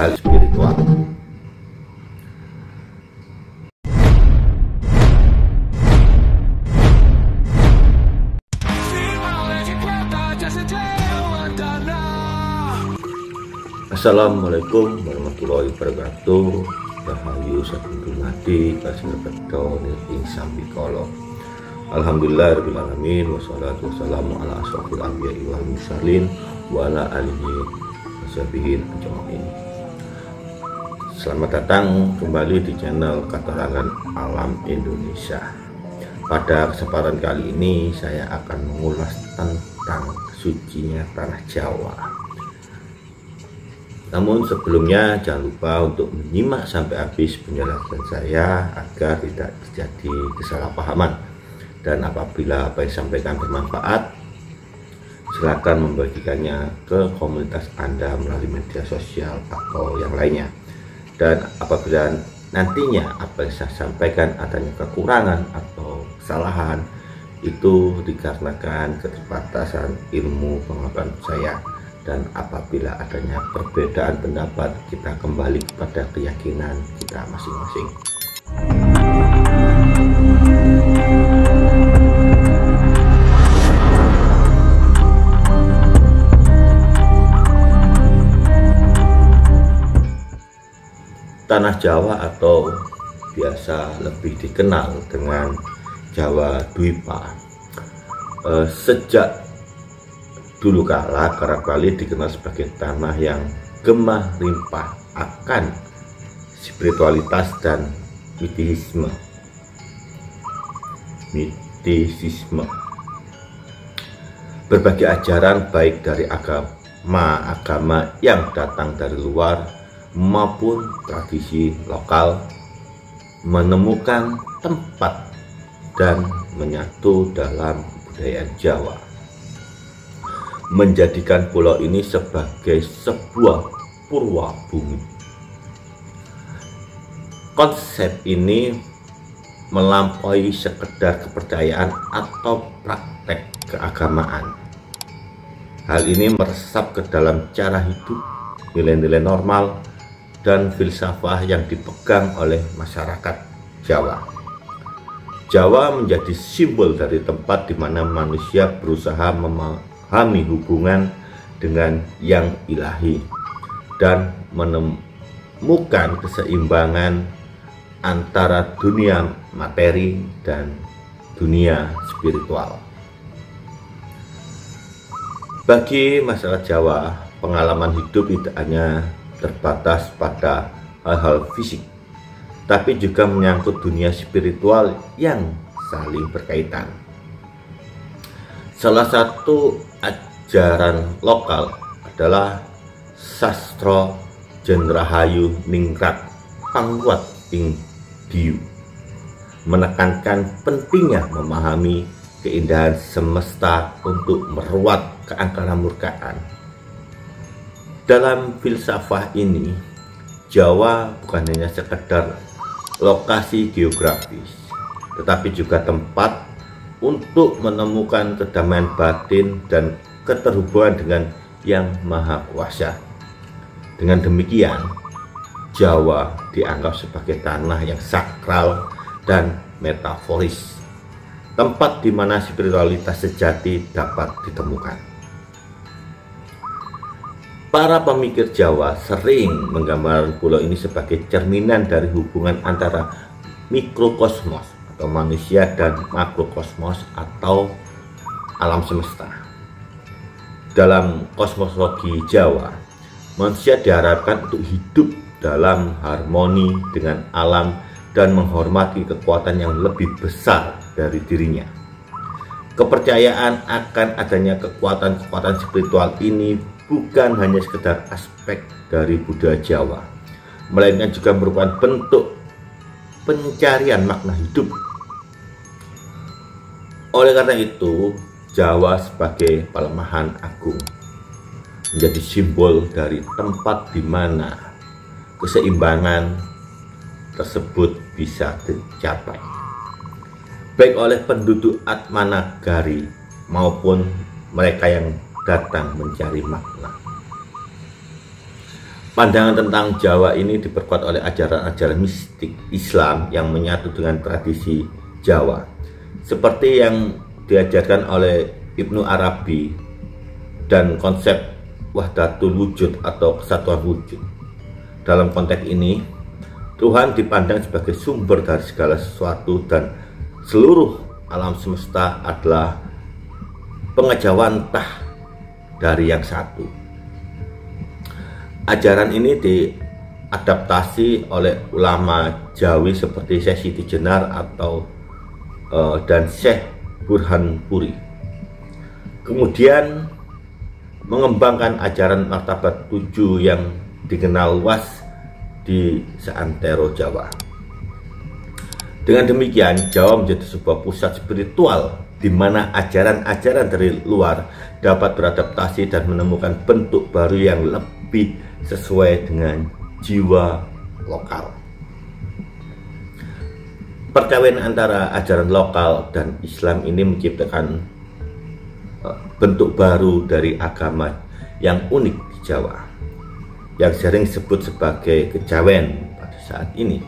hal spiritual. Assalamualaikum warahmatullahi wabarakatuh. Rahayu saking dumadi kasih bedo ing sampikala. Alhamdulillah rabbil alamin wassalatu wassalamu ala asrofil anbiya'i wal mursalin wa ala alihi washabihi ajmain. Selamat datang kembali di channel Keterangan Alam Indonesia. Pada kesempatan kali ini saya akan mengulas tentang sucinya tanah Jawa. Namun sebelumnya jangan lupa untuk menyimak sampai habis penjelasan saya agar tidak terjadi kesalahpahaman. Dan apabila apa yang disampaikan bermanfaat, silakan membagikannya ke komunitas Anda melalui media sosial atau yang lainnya. Dan apabila nantinya apa yang saya sampaikan adanya kekurangan atau kesalahan, itu dikarenakan keterbatasan ilmu pengetahuan saya. Dan apabila adanya perbedaan pendapat, kita kembali kepada keyakinan kita masing-masing. Tanah Jawa atau biasa lebih dikenal dengan Jawa Dwipa, sejak dulu kala kerap kali dikenal sebagai tanah yang gemah limpah akan spiritualitas dan mitisisme. Berbagai ajaran baik dari agama yang datang dari luar maupun tradisi lokal menemukan tempat dan menyatu dalam kebudayaan Jawa, menjadikan pulau ini sebagai sebuah purwa bumi. Konsep ini melampaui sekedar kepercayaan atau praktek keagamaan. Hal ini meresap ke dalam cara hidup, nilai-nilai normal, dan filsafah yang dipegang oleh masyarakat Jawa. Jawa menjadi simbol dari tempat di mana manusia berusaha memahami hubungan dengan yang ilahi dan menemukan keseimbangan antara dunia materi dan dunia spiritual. Bagi masyarakat Jawa, pengalaman hidup tidak hanya terbatas pada hal-hal fisik, tapi juga menyangkut dunia spiritual yang saling berkaitan. Salah satu ajaran lokal adalah Sastra Jendrahayu Ningrat Pangkuat ing Diyu, menekankan pentingnya memahami keindahan semesta untuk meruat keangkaran murkaan. Dalam filsafah ini, Jawa bukan hanya sekedar lokasi geografis, tetapi juga tempat untuk menemukan kedamaian batin dan keterhubungan dengan Yang Maha Kuasa. Dengan demikian, Jawa dianggap sebagai tanah yang sakral dan metaforis, tempat di mana spiritualitas sejati dapat ditemukan. Para pemikir Jawa sering menggambarkan pulau ini sebagai cerminan dari hubungan antara mikrokosmos atau manusia dan makrokosmos atau alam semesta. Dalam kosmologi Jawa, manusia diharapkan untuk hidup dalam harmoni dengan alam dan menghormati kekuatan yang lebih besar dari dirinya. Kepercayaan akan adanya kekuatan-kekuatan spiritual ini bukan hanya sekedar aspek dari budaya Jawa, melainkan juga merupakan bentuk pencarian makna hidup. Oleh karena itu, Jawa sebagai Pelemahan Agung menjadi simbol dari tempat di mana keseimbangan tersebut bisa dicapai, baik oleh penduduk Atmanagari maupun mereka yang datang mencari makna. Pandangan tentang Jawa ini diperkuat oleh ajaran-ajaran mistik Islam yang menyatu dengan tradisi Jawa, seperti yang diajarkan oleh Ibnu Arabi dan konsep wahdatul wujud atau kesatuan wujud. Dalam konteks ini, Tuhan dipandang sebagai sumber dari segala sesuatu dan seluruh alam semesta adalah pengejawantah dari yang satu. Ajaran ini diadaptasi oleh ulama Jawi seperti Syekh Siti Jenar dan Syekh Burhanpuri. Kemudian mengembangkan ajaran martabat 7 yang dikenal luas di seantero Jawa. Dengan demikian, Jawa menjadi sebuah pusat spiritual di mana ajaran-ajaran dari luar dapat beradaptasi dan menemukan bentuk baru yang lebih sesuai dengan jiwa lokal. Perkawinan antara ajaran lokal dan Islam ini menciptakan bentuk baru dari agama yang unik di Jawa, yang sering disebut sebagai kejawen pada saat ini.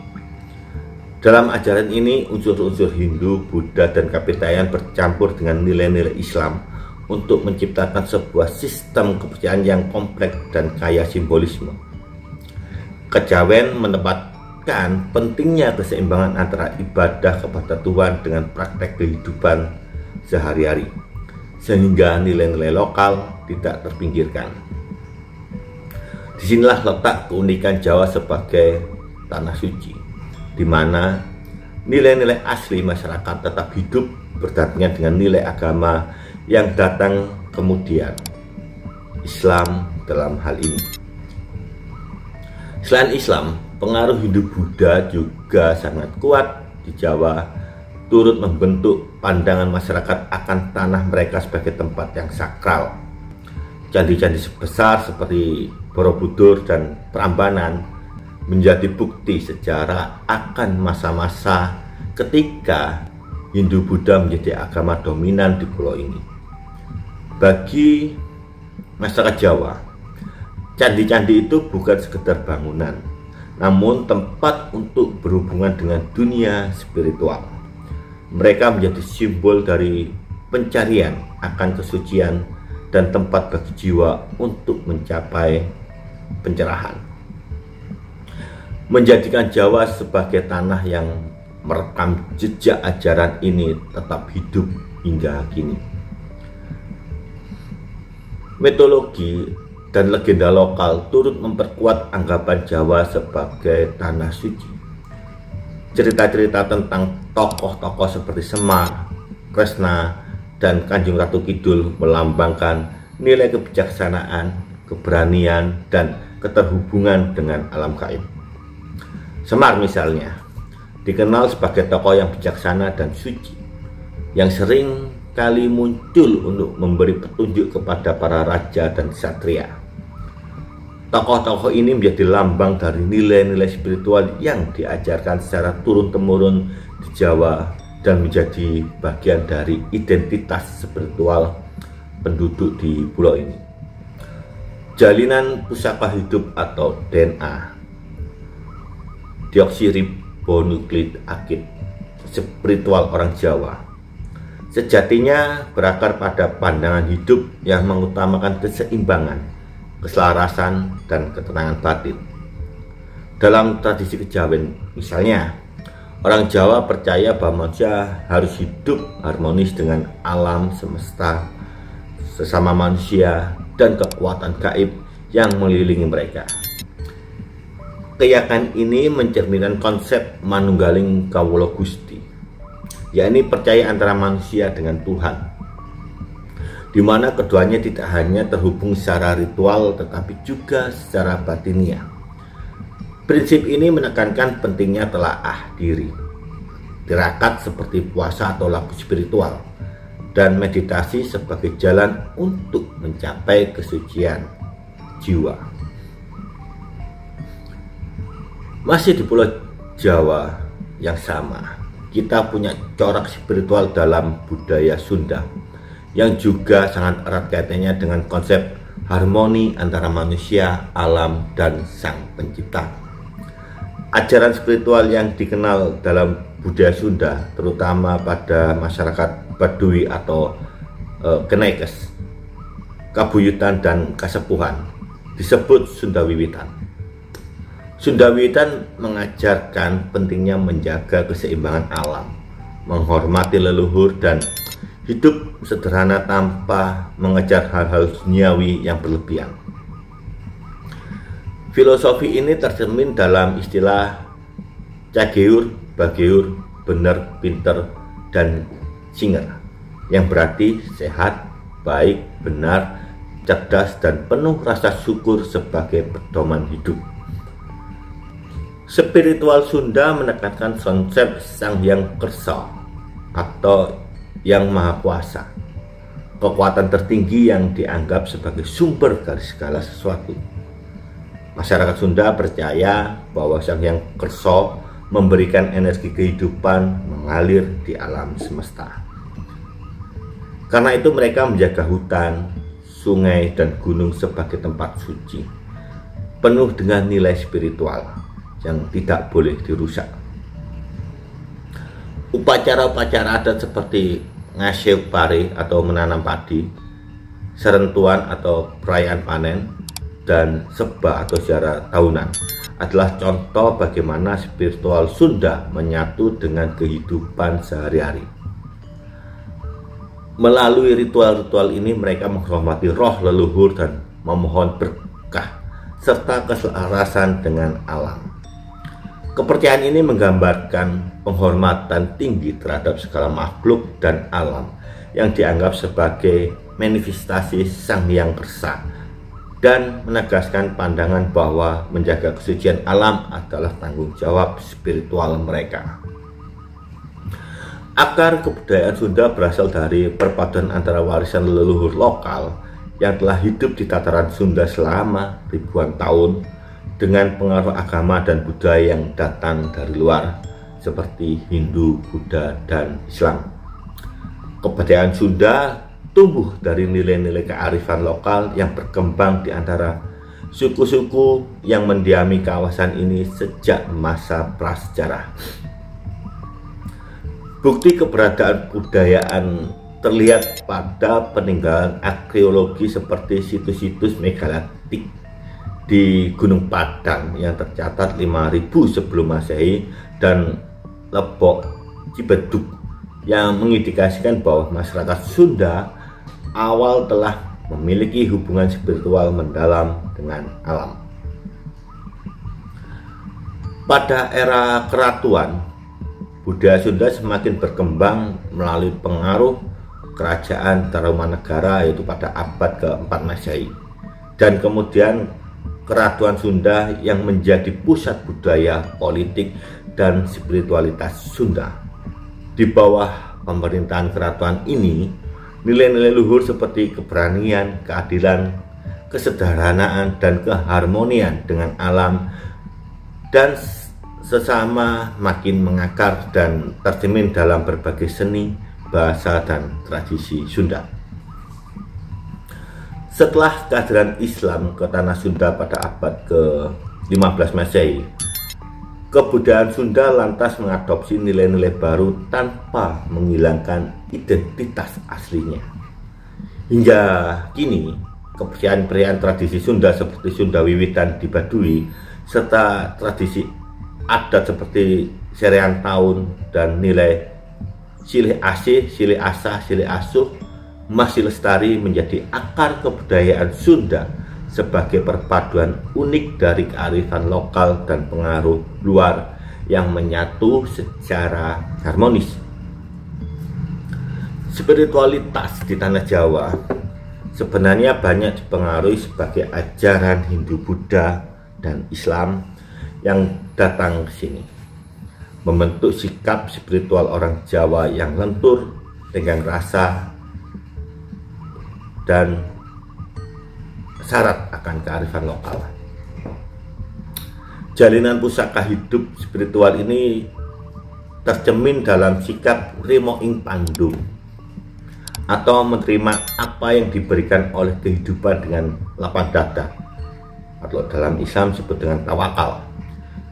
Dalam ajaran ini, unsur-unsur Hindu, Buddha, dan Kapitayan bercampur dengan nilai-nilai Islam untuk menciptakan sebuah sistem kepercayaan yang kompleks dan kaya simbolisme. Kejawen menempatkan pentingnya keseimbangan antara ibadah kepada Tuhan dengan praktek kehidupan sehari-hari, sehingga nilai-nilai lokal tidak terpinggirkan. Disinilah letak keunikan Jawa sebagai tanah suci, di mana nilai-nilai asli masyarakat tetap hidup berdampingan dengan nilai agama yang datang kemudian, Islam dalam hal ini. Selain Islam, pengaruh Hindu-Buddha juga sangat kuat di Jawa, turut membentuk pandangan masyarakat akan tanah mereka sebagai tempat yang sakral. Candi-candi sebesar seperti Borobudur dan Prambanan menjadi bukti sejarah akan masa-masa ketika Hindu-Buddha menjadi agama dominan di pulau ini. Bagi masyarakat Jawa, candi-candi itu bukan sekedar bangunan, namun tempat untuk berhubungan dengan dunia spiritual. Mereka menjadi simbol dari pencarian akan kesucian dan tempat bagi jiwa untuk mencapai pencerahan. Menjadikan Jawa sebagai tanah yang merekam jejak ajaran ini tetap hidup hingga kini. Mitologi dan legenda lokal turut memperkuat anggapan Jawa sebagai tanah suci. Cerita-cerita tentang tokoh-tokoh seperti Semar, Kresna, dan Kanjeng Ratu Kidul melambangkan nilai kebijaksanaan, keberanian, dan keterhubungan dengan alam gaib. Semar misalnya dikenal sebagai tokoh yang bijaksana dan suci, yang sering kali muncul untuk memberi petunjuk kepada para raja dan ksatria. Tokoh-tokoh ini menjadi lambang dari nilai-nilai spiritual yang diajarkan secara turun-temurun di Jawa dan menjadi bagian dari identitas spiritual penduduk di pulau ini. Jalinan pusaka hidup atau DNA, deoksiribonukleik akid spiritual orang Jawa, sejatinya berakar pada pandangan hidup yang mengutamakan keseimbangan, keselarasan, dan ketenangan batin. Dalam tradisi kejawen misalnya, orang Jawa percaya bahwa manusia harus hidup harmonis dengan alam semesta, sesama manusia, dan kekuatan gaib yang mengelilingi mereka. Keyakinan ini mencerminkan konsep manunggaling kawula Gusti, yakni percaya antara manusia dengan Tuhan, di mana keduanya tidak hanya terhubung secara ritual tetapi juga secara batiniah. Prinsip ini menekankan pentingnya telaah diri, tirakat seperti puasa atau laku spiritual, dan meditasi sebagai jalan untuk mencapai kesucian jiwa. Masih di Pulau Jawa yang sama, kita punya corak spiritual dalam budaya Sunda yang juga sangat erat kaitannya dengan konsep harmoni antara manusia, alam, dan Sang Pencipta. Ajaran spiritual yang dikenal dalam budaya Sunda, terutama pada masyarakat Baduy atau Kenaikes, Kabuyutan, dan Kasepuhan, disebut Sunda Wiwitan. Sunda Wiwitan mengajarkan pentingnya menjaga keseimbangan alam, menghormati leluhur, dan hidup sederhana tanpa mengejar hal-hal duniawi yang berlebihan. Filosofi ini tercermin dalam istilah Cageur, Bageur, bener, pinter, dan singer, yang berarti sehat, baik, benar, cerdas, dan penuh rasa syukur sebagai pedoman hidup. Spiritual Sunda menekankan konsep Sang Hyang Kersa atau Yang Maha Kuasa, kekuatan tertinggi yang dianggap sebagai sumber dari segala sesuatu. Masyarakat Sunda percaya bahwa Sang Hyang Kersa memberikan energi kehidupan mengalir di alam semesta. Karena itu mereka menjaga hutan, sungai, dan gunung sebagai tempat suci, penuh dengan nilai spiritual yang tidak boleh dirusak. Upacara-upacara adat seperti ngasih pare atau menanam padi, serentuan atau perayaan panen, dan seba atau ziarah tahunan adalah contoh bagaimana spiritual Sunda menyatu dengan kehidupan sehari-hari. Melalui ritual-ritual ini mereka menghormati roh leluhur dan memohon berkah serta keselarasan dengan alam. Kepercayaan ini menggambarkan penghormatan tinggi terhadap segala makhluk dan alam yang dianggap sebagai manifestasi Sang Hyang Kersa, dan menegaskan pandangan bahwa menjaga kesucian alam adalah tanggung jawab spiritual mereka. Akar kebudayaan Sunda berasal dari perpaduan antara warisan leluhur lokal yang telah hidup di tataran Sunda selama ribuan tahun dengan pengaruh agama dan budaya yang datang dari luar seperti Hindu, Buddha, dan Islam. Kebudayaan Sunda tumbuh dari nilai-nilai kearifan lokal yang berkembang di antara suku-suku yang mendiami kawasan ini sejak masa prasejarah. Bukti keberadaan kebudayaan terlihat pada peninggalan arkeologi seperti situs-situs megalitik di Gunung Padang yang tercatat 5000 sebelum Masehi dan Lebok Cibeduk yang mengindikasikan bahwa masyarakat Sunda awal telah memiliki hubungan spiritual mendalam dengan alam. Pada era keratuan, budaya Sunda semakin berkembang melalui pengaruh kerajaan Tarumanegara yaitu pada abad ke-4 Masehi, dan kemudian keratuan Sunda yang menjadi pusat budaya, politik, dan spiritualitas Sunda. Di bawah pemerintahan keratuan ini, nilai-nilai luhur seperti keberanian, keadilan, kesederhanaan, dan keharmonian dengan alam dan sesama makin mengakar dan tercermin dalam berbagai seni, bahasa, dan tradisi Sunda. Setelah kehadiran Islam ke tanah Sunda pada abad ke-15 Masehi, kebudayaan Sunda lantas mengadopsi nilai-nilai baru tanpa menghilangkan identitas aslinya. Hingga kini, kepercayaan tradisi Sunda seperti Sunda Wiwitan di Baduy, serta tradisi adat seperti serean tahun dan nilai silih asih, silih asah, silih asuh masih lestari menjadi akar kebudayaan Sunda sebagai perpaduan unik dari kearifan lokal dan pengaruh luar yang menyatu secara harmonis. Spiritualitas di tanah Jawa sebenarnya banyak dipengaruhi sebagai ajaran Hindu, Buddha, dan Islam yang datang ke sini, membentuk sikap spiritual orang Jawa yang lentur dengan rasa dan syarat akan kearifan lokal. Jalinan pusaka hidup spiritual ini tercermin dalam sikap Rimo ing Pandung atau menerima apa yang diberikan oleh kehidupan dengan lapang dada, atau dalam Islam disebut dengan tawakal,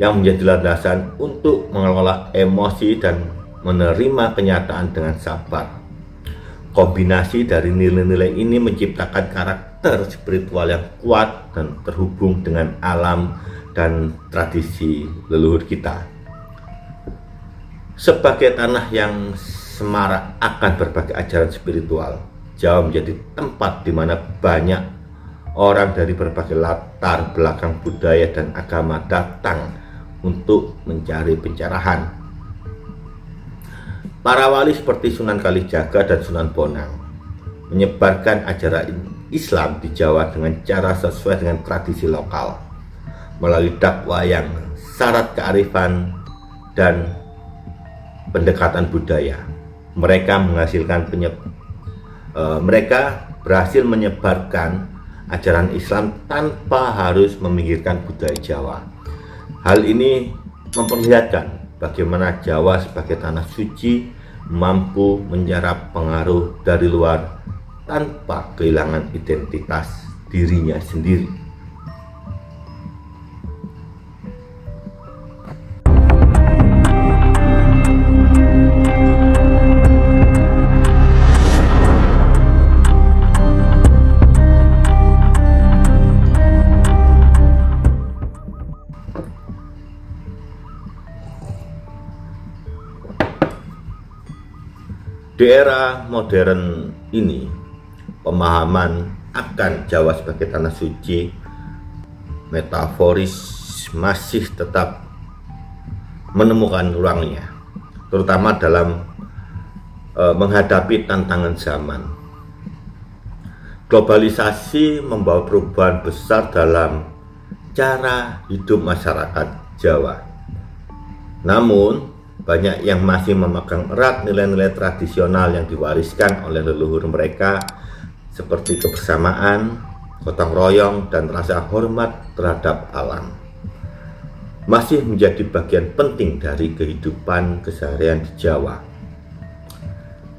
yang menjadi landasan untuk mengelola emosi dan menerima kenyataan dengan sabar. Kombinasi dari nilai-nilai ini menciptakan karakter spiritual yang kuat dan terhubung dengan alam dan tradisi leluhur kita. Sebagai tanah yang semarak akan berbagai ajaran spiritual, Jawa menjadi tempat di mana banyak orang dari berbagai latar belakang budaya dan agama datang untuk mencari pencerahan. Para wali seperti Sunan Kalijaga dan Sunan Bonang menyebarkan ajaran Islam di Jawa dengan cara sesuai dengan tradisi lokal, melalui dakwah yang syarat kearifan dan pendekatan budaya. Mereka berhasil menyebarkan ajaran Islam tanpa harus memikirkan budaya Jawa. Hal ini memperlihatkan bagaimana Jawa sebagai tanah suci mampu menyerap pengaruh dari luar tanpa kehilangan identitas dirinya sendiri. Di era modern ini, pemahaman akan Jawa sebagai tanah suci metaforis masih tetap menemukan ruangnya, terutama dalam menghadapi tantangan zaman. Globalisasi membawa perubahan besar dalam cara hidup masyarakat Jawa. Namun, banyak yang masih memegang erat nilai-nilai tradisional yang diwariskan oleh leluhur mereka, seperti kebersamaan, gotong royong, dan rasa hormat terhadap alam. Masih menjadi bagian penting dari kehidupan keseharian di Jawa.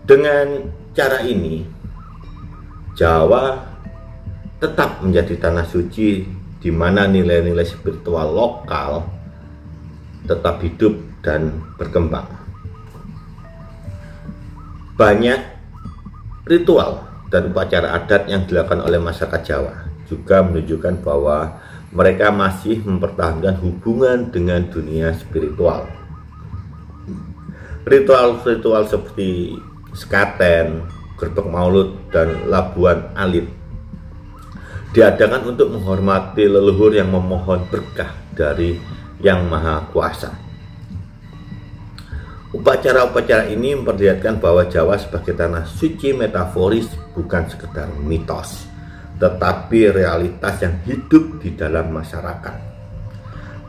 Dengan cara ini, Jawa tetap menjadi tanah suci di mana nilai-nilai spiritual lokal tetap hidup dan berkembang. Banyak ritual dan upacara adat yang dilakukan oleh masyarakat Jawa juga menunjukkan bahwa mereka masih mempertahankan hubungan dengan dunia spiritual. Ritual-ritual seperti sekaten, gerbek maulud, dan labuan alit diadakan untuk menghormati leluhur yang memohon berkah dari Yang Maha Kuasa. Upacara-upacara ini memperlihatkan bahwa Jawa sebagai tanah suci metaforis bukan sekedar mitos, tetapi realitas yang hidup di dalam masyarakat.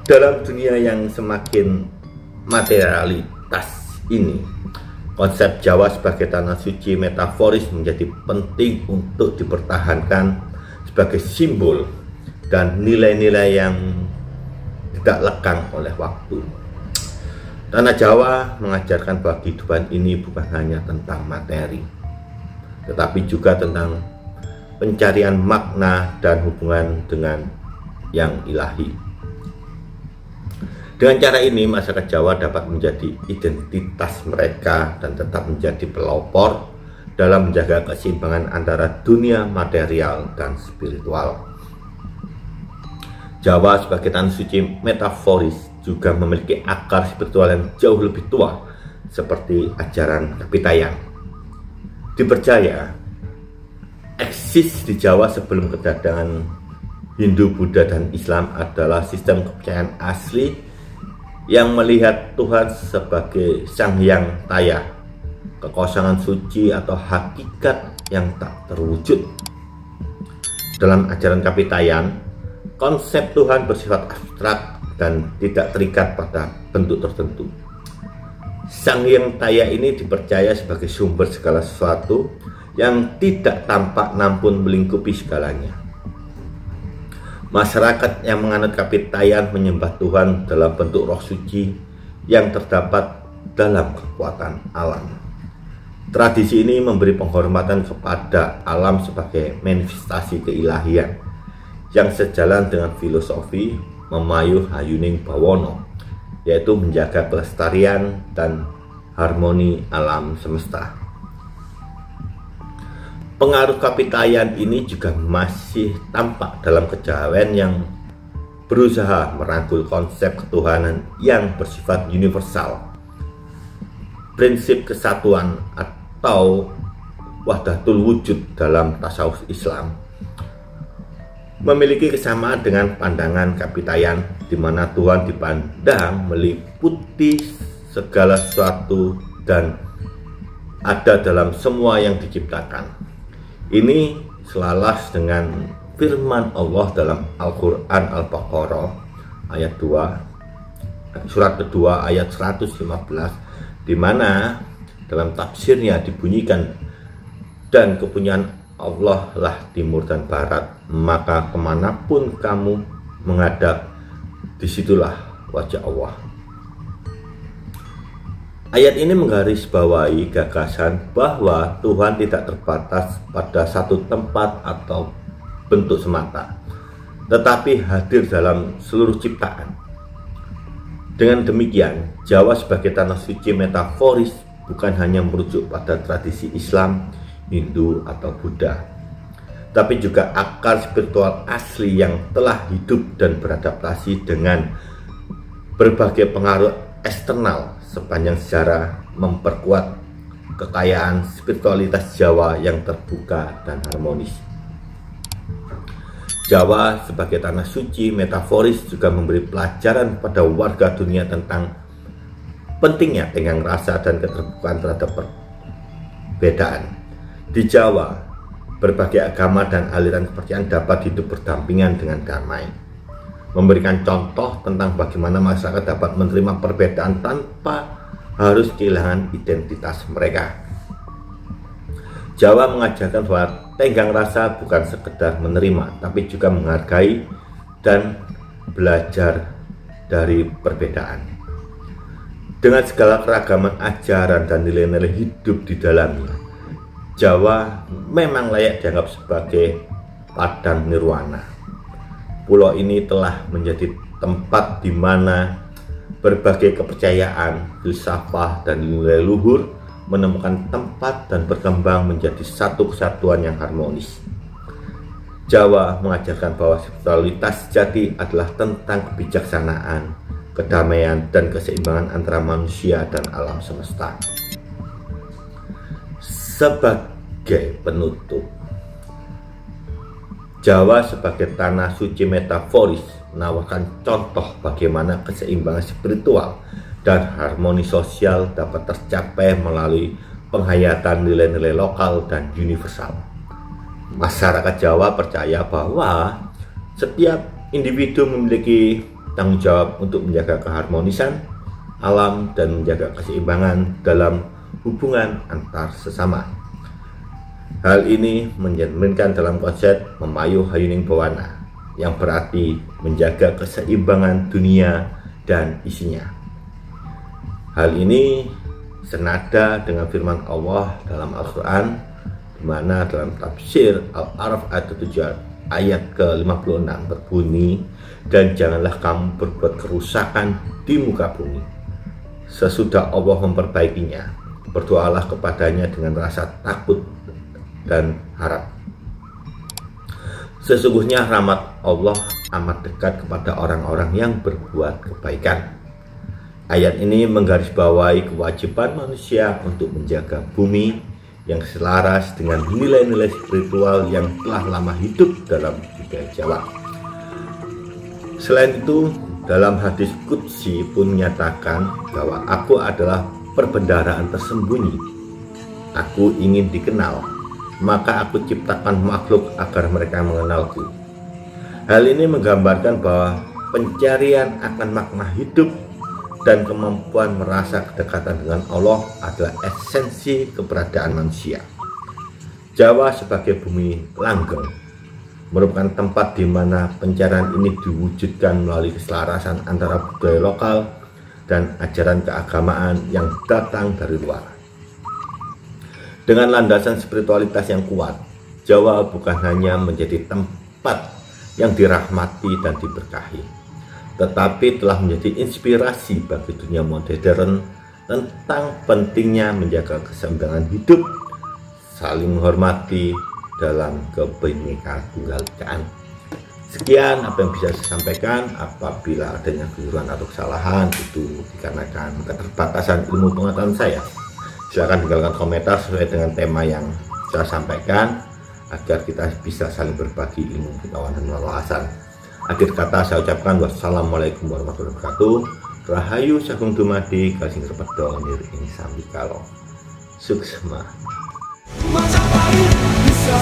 Dalam dunia yang semakin materialitas ini, konsep Jawa sebagai tanah suci metaforis menjadi penting untuk dipertahankan sebagai simbol dan nilai-nilai yang tidak lekang oleh waktu. Tanah Jawa mengajarkan bahwa kehidupan ini bukan hanya tentang materi, tetapi juga tentang pencarian makna dan hubungan dengan yang ilahi. Dengan cara ini, masyarakat Jawa dapat menjadi identitas mereka dan tetap menjadi pelopor dalam menjaga keseimbangan antara dunia material dan spiritual. Jawa sebagai tanah suci metaforis juga memiliki akar spiritual yang jauh lebih tua, seperti ajaran Kapitayan. Dipercaya eksis di Jawa sebelum kedatangan Hindu, Buddha, dan Islam adalah sistem kepercayaan asli yang melihat Tuhan sebagai Sang Hyang Taya, kekosongan suci atau hakikat yang tak terwujud. Dalam ajaran Kapitayan, konsep Tuhan bersifat abstrak dan tidak terikat pada bentuk tertentu. Sang Hyang Taya ini dipercaya sebagai sumber segala sesuatu yang tidak tampak namun melingkupi segalanya. Masyarakat yang menganut Kapitayan menyembah Tuhan dalam bentuk roh suci yang terdapat dalam kekuatan alam. Tradisi ini memberi penghormatan kepada alam sebagai manifestasi keilahian yang sejalan dengan filosofi Memayuh Hayuning Bawana, yaitu menjaga kelestarian dan harmoni alam semesta. Pengaruh kapitayan ini juga masih tampak dalam kejawen yang berusaha merangkul konsep ketuhanan yang bersifat universal. Prinsip kesatuan atau wahdatul wujud dalam tasawuf Islam memiliki kesamaan dengan pandangan kapitayan, di mana Tuhan dipandang meliputi segala sesuatu dan ada dalam semua yang diciptakan. Ini selaras dengan firman Allah dalam Al-Quran Al-Baqarah ayat 2, surat kedua ayat 115, di mana dalam tafsirnya dibunyikan, dan kepunyaan Allah lah timur dan barat, maka kemanapun kamu menghadap, disitulah wajah Allah. Ayat ini menggarisbawahi gagasan bahwa Tuhan tidak terbatas pada satu tempat atau bentuk semata, tetapi hadir dalam seluruh ciptaan. Dengan demikian, Jawa sebagai tanah suci metaforis bukan hanya merujuk pada tradisi Islam, Hindu, atau Buddha, tapi juga akar spiritual asli yang telah hidup dan beradaptasi dengan berbagai pengaruh eksternal sepanjang sejarah, memperkuat kekayaan spiritualitas Jawa yang terbuka dan harmonis. Jawa sebagai tanah suci metaforis juga memberi pelajaran pada warga dunia tentang pentingnya tenggang rasa dan keterbukaan terhadap perbedaan. Di Jawa, berbagai agama dan aliran kepercayaan dapat hidup berdampingan dengan damai, memberikan contoh tentang bagaimana masyarakat dapat menerima perbedaan tanpa harus kehilangan identitas mereka. Jawa mengajarkan bahwa tenggang rasa bukan sekedar menerima, tapi juga menghargai dan belajar dari perbedaan. Dengan segala keragaman ajaran dan nilai-nilai hidup di dalamnya, Jawa memang layak dianggap sebagai padang nirwana. Pulau ini telah menjadi tempat di mana berbagai kepercayaan, filsafat, dan nilai luhur menemukan tempat dan berkembang menjadi satu kesatuan yang harmonis. Jawa mengajarkan bahwa spiritualitas sejati adalah tentang kebijaksanaan, kedamaian, dan keseimbangan antara manusia dan alam semesta. Sebagai penutup, Jawa sebagai tanah suci metaforis menawarkan contoh bagaimana keseimbangan spiritual dan harmoni sosial dapat tercapai melalui penghayatan nilai-nilai lokal dan universal. Masyarakat Jawa percaya bahwa setiap individu memiliki tanggung jawab untuk menjaga keharmonisan alam dan menjaga keseimbangan dalam hubungan antar sesama. Hal ini mencerminkan dalam konsep Memayuh Hayuning Bawana, yang berarti menjaga keseimbangan dunia dan isinya. Hal ini senada dengan firman Allah dalam Al-Quran, di mana dalam tafsir Al-A'raf ayat 7 ayat ke-56 berbunyi, dan janganlah kamu berbuat kerusakan di muka bumi. Sesudah Allah memperbaikinya, berdoalah kepadanya dengan rasa takut dan harap. Sesungguhnya rahmat Allah amat dekat kepada orang-orang yang berbuat kebaikan. Ayat ini menggarisbawahi kewajiban manusia untuk menjaga bumi yang selaras dengan nilai-nilai spiritual yang telah lama hidup dalam budaya Jawa. Selain itu, dalam hadis qudsi pun menyatakan bahwa aku adalah perbendaharaan tersembunyi. Aku ingin dikenal, maka aku ciptakan makhluk agar mereka mengenalku. Hal ini menggambarkan bahwa pencarian akan makna hidup dan kemampuan merasa kedekatan dengan Allah adalah esensi keberadaan manusia. Jawa sebagai bumi langgeng merupakan tempat di mana pencarian ini diwujudkan melalui keselarasan antara budaya lokal dan ajaran keagamaan yang datang dari luar. Dengan landasan spiritualitas yang kuat, Jawa bukan hanya menjadi tempat yang dirahmati dan diberkahi, tetapi telah menjadi inspirasi bagi dunia modern tentang pentingnya menjaga keseimbangan hidup, saling menghormati dalam kebinekaan tunggal ikaan. Sekian apa yang bisa saya sampaikan. Apabila adanya keliruan atau kesalahan itu dikarenakan keterbatasan ilmu pengetahuan saya, silakan tinggalkan komentar sesuai dengan tema yang saya sampaikan agar kita bisa saling berbagi ilmu pengetahuan dan wawasan. Akhir kata saya ucapkan wassalamualaikum warahmatullahi wabarakatuh. Rahayu sagung dumadi kasing repedo nir ing sambikala. Suksma. Majapahit bisa